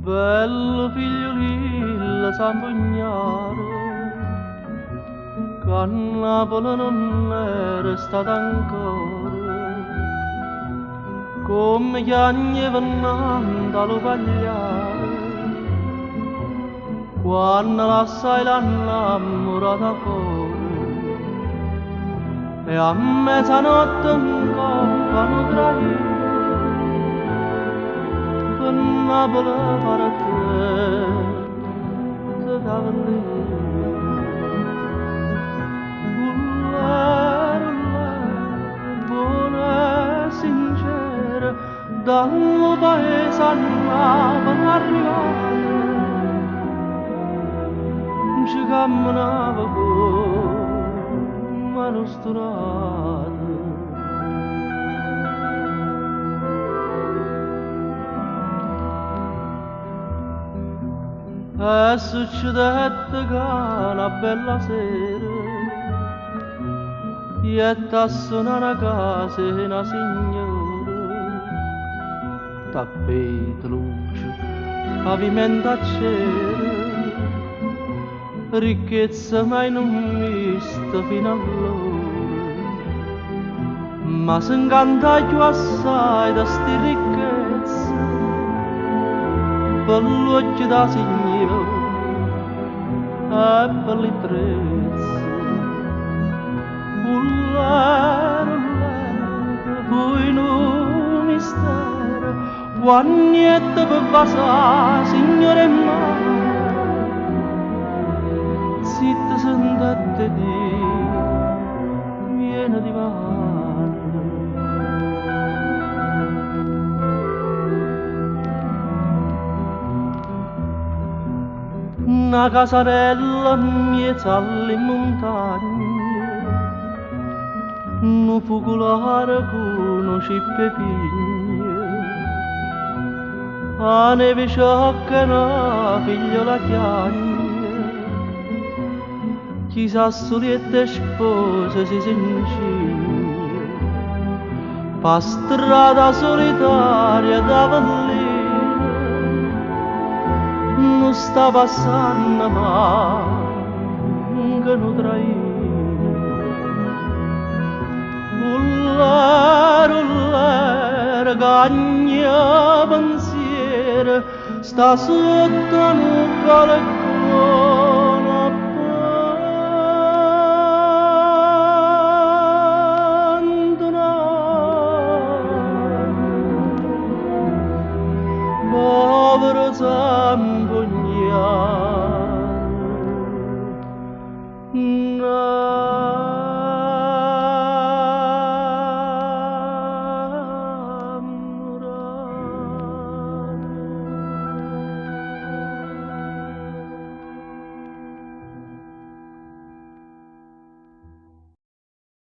Bello figliolillo San Pugnare, che a Napoli non era stato ancora, come gli anni vennando allo pagliare, quando l'assai l'annamorata fuori, e a mezzanotte in coppa non traì. Napoli para te dava lì. Buona e sincera, dal paese andavano arrivare, ci camminava con mano sturata. E succedette che una bella sera jette a suonare a casa una signora, tappeti, luce, pavimento a cera, ricchezza mai non vista fino allora, ma s'incanta più assai da sti ricchezze per l'occhio da signora e per le trezze. Ullare, fu in un mistero, quagnette per vasà, signore e mare, zitta sentette di, piena di mare. Una casarella in mezzo alle montagne, un focolare con un cippe pigne, a neve sciocca una figliola chiagna, chissà soliette spose si s'incigna, pa strada solitaria da vallina, non sta passando ma che non traì. Ullare, cagna pensiero, sta sotto nuvole